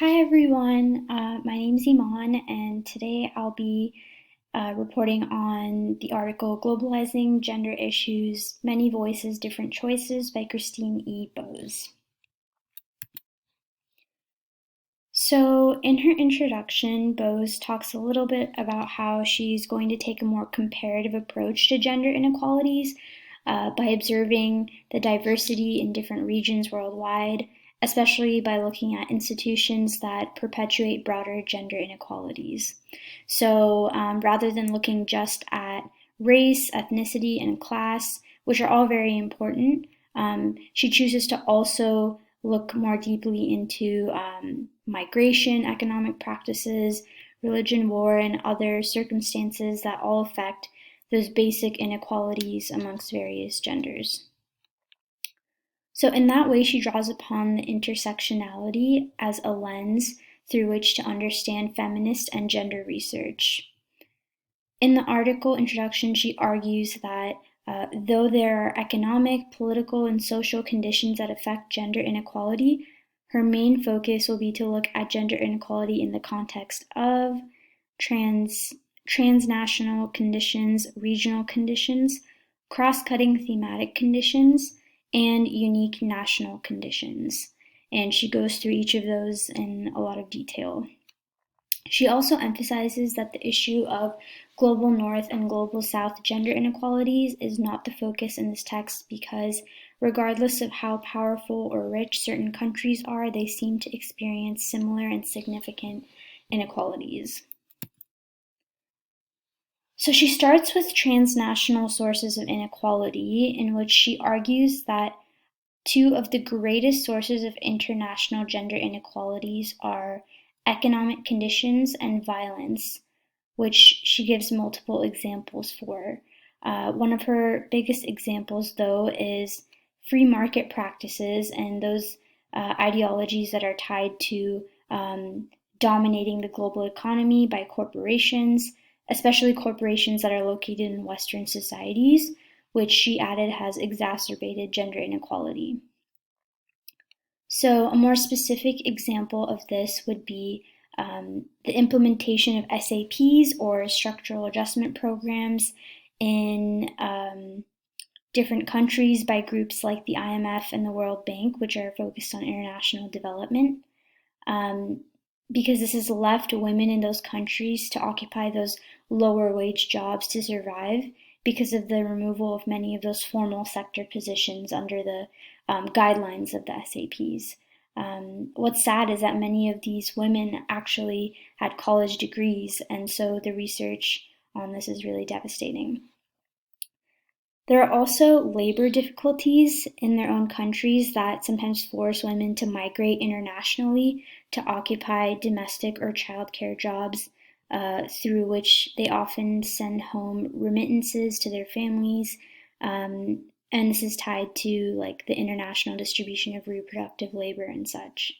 Hi everyone, my name is Iman, and today I'll be reporting on the article Globalizing Gender Issues, Many Voices, Different Choices by Christine E. Bose. So, in her introduction, Bose talks a little bit about how she's going to take a more comparative approach to gender inequalities by observing the diversity in different regions worldwide, especially by looking at institutions that perpetuate broader gender inequalities. So, rather than looking just at race, ethnicity, and class, which are all very important, she chooses to also look more deeply into migration, economic practices, religion, war, and other circumstances that all affect those basic inequalities amongst various genders. So, in that way, she draws upon the intersectionality as a lens through which to understand feminist and gender research. In the article introduction, she argues that though there are economic, political, and social conditions that affect gender inequality, her main focus will be to look at gender inequality in the context of transnational conditions, regional conditions, cross-cutting thematic conditions, and unique national conditions. And she goes through each of those in a lot of detail. She also emphasizes that the issue of global North and global South gender inequalities is not the focus in this text because, regardless of how powerful or rich certain countries are, they seem to experience similar and significant inequalities. So she starts with transnational sources of inequality, in which she argues that two of the greatest sources of international gender inequalities are economic conditions and violence, which she gives multiple examples for. One of her biggest examples, though, is free market practices and those ideologies that are tied to dominating the global economy by corporations, especially corporations that are located in Western societies, which she added has exacerbated gender inequality. So, a more specific example of this would be the implementation of SAPs or structural adjustment programs in different countries by groups like the IMF and the World Bank, which are focused on international development. Because this has left women in those countries to occupy those lower wage jobs to survive because of the removal of many of those formal sector positions under the guidelines of the SAPs. What's sad is that many of these women actually had college degrees, and so the research on this is really devastating. There are also labor difficulties in their own countries that sometimes force women to migrate internationally to occupy domestic or childcare jobs, through which they often send home remittances to their families. And this is tied to like the international distribution of reproductive labor and such.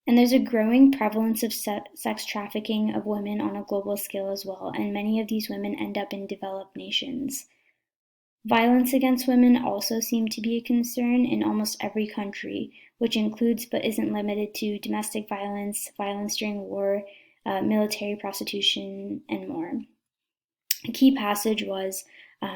And there's a growing prevalence of sex trafficking of women on a global scale as well, and many of these women end up in developed nations. Violence against women also seem to be a concern in almost every country, which includes but isn't limited to domestic violence, violence during war, military prostitution, and more. A key passage was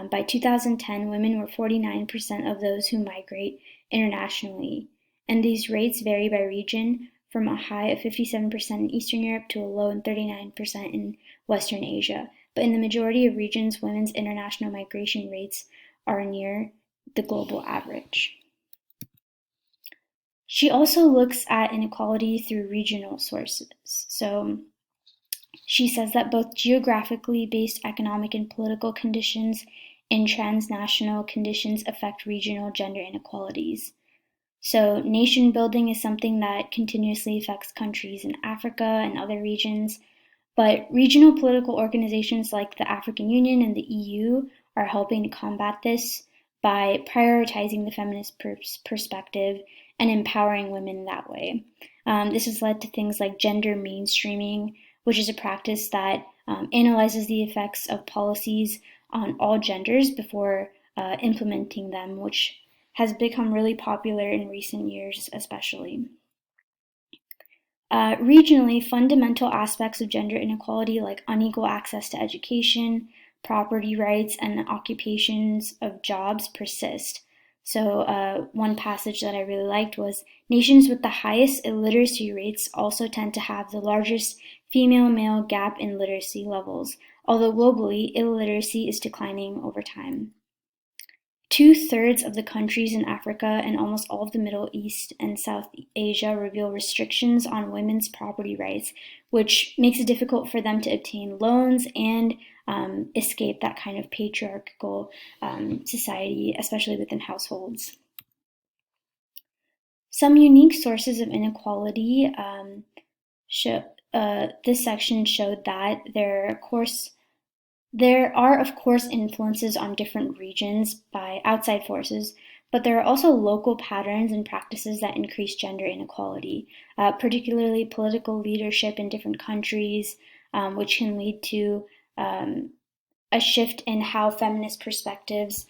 by 2010, women were 49% of those who migrate internationally, and these rates vary by region from a high of 57% in Eastern Europe to a low of 39% in Western Asia. But in the majority of regions, women's international migration rates are near the global average. She also looks at inequality through regional sources. So she says that both geographically based economic and political conditions and transnational conditions affect regional gender inequalities. So nation building is something that continuously affects countries in Africa and other regions, but regional political organizations like the African Union and the EU are helping to combat this by prioritizing the feminist perspective and empowering women that way. This has led to things like gender mainstreaming, which is a practice that analyzes the effects of policies on all genders before implementing them, which has become really popular in recent years, especially. Regionally, fundamental aspects of gender inequality like unequal access to education, property rights, and occupations of jobs persist. So, one passage that I really liked was nations with the highest illiteracy rates also tend to have the largest female male gap in literacy levels, although globally, illiteracy is declining over time. Two-thirds of the countries in Africa and almost all of the Middle East and South Asia reveal restrictions on women's property rights, which makes it difficult for them to obtain loans and escape that kind of patriarchal society, especially within households. Some unique sources of inequality this section showed that there are, of course, influences on different regions by outside forces, but there are also local patterns and practices that increase gender inequality, particularly political leadership in different countries, which can lead to a shift in how feminist perspectives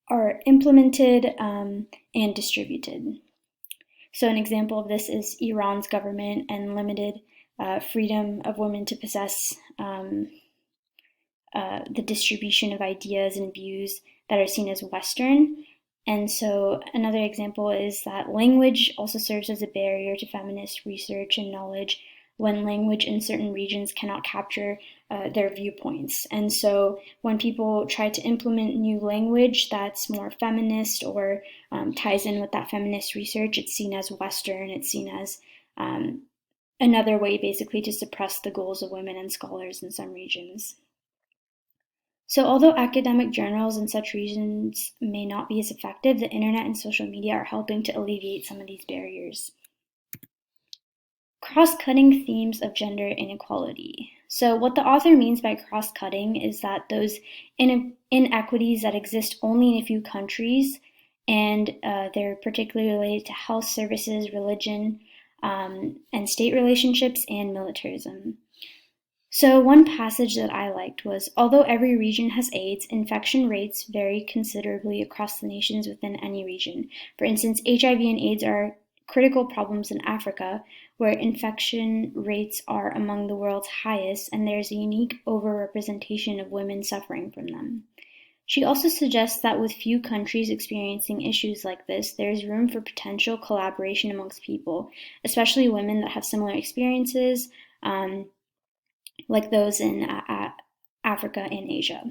are implemented and distributed. So, an example of this is Iran's government and limited freedom of women to possess the distribution of ideas and views that are seen as Western. And so another example is that language also serves as a barrier to feminist research and knowledge when language in certain regions cannot capture their viewpoints. And so when people try to implement new language that's more feminist or ties in with that feminist research, it's seen as Western, it's seen as another way basically to suppress the goals of women and scholars in some regions. So although academic journals in such regions may not be as effective, the internet and social media are helping to alleviate some of these barriers. Cross-cutting themes of gender inequality. So what the author means by cross-cutting is that those inequities that exist only in a few countries, and they're particularly related to health services, religion, and state relationships, and militarism. So one passage that I liked was, although every region has AIDS, infection rates vary considerably across the nations within any region. For instance, HIV and AIDS are critical problems in Africa, where infection rates are among the world's highest, and there's a unique overrepresentation of women suffering from them. She also suggests that with few countries experiencing issues like this, there is room for potential collaboration amongst people, especially women that have similar experiences, like those in Africa and Asia.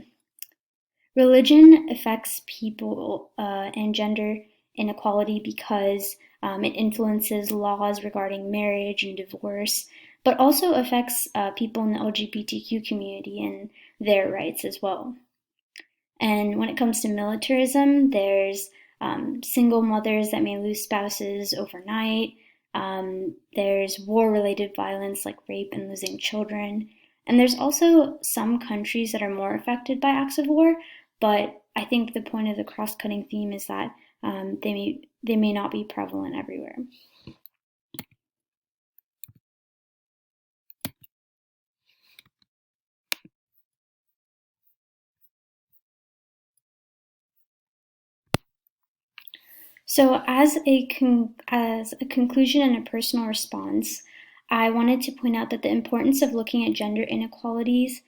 Religion affects people and gender inequality because it influences laws regarding marriage and divorce, but also affects people in the LGBTQ community and their rights as well. And when it comes to militarism, there's single mothers that may lose spouses overnight. There's war-related violence like rape and losing children. And there's also some countries that are more affected by acts of war, but I think the point of the cross-cutting theme is that they may not be prevalent everywhere. So as a conclusion and a personal response, I wanted to point out that the importance of looking at gender inequalities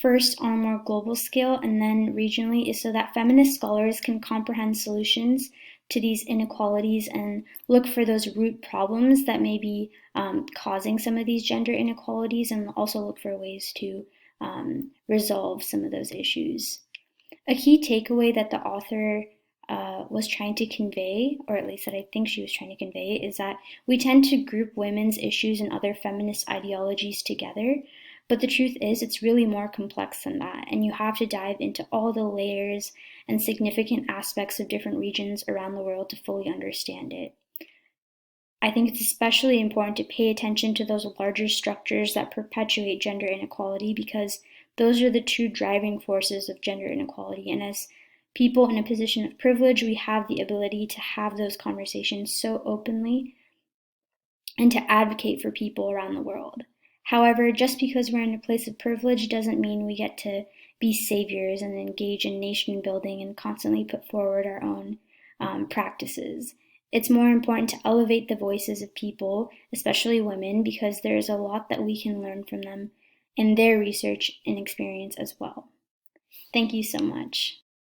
first on a more global scale and then regionally is so that feminist scholars can comprehend solutions to these inequalities and look for those root problems that may be causing some of these gender inequalities, and also look for ways to resolve some of those issues. A key takeaway that the author was trying to convey, or at least that I think she was trying to convey, is that we tend to group women's issues and other feminist ideologies together, but the truth is it's really more complex than that, and you have to dive into all the layers and significant aspects of different regions around the world to fully understand it. I think it's especially important to pay attention to those larger structures that perpetuate gender inequality, because those are the true driving forces of gender inequality. And as people in a position of privilege, we have the ability to have those conversations so openly and to advocate for people around the world. However, just because we're in a place of privilege doesn't mean we get to be saviors and engage in nation building and constantly put forward our own practices. It's more important to elevate the voices of people, especially women, because there is a lot that we can learn from them and their research and experience as well. Thank you so much.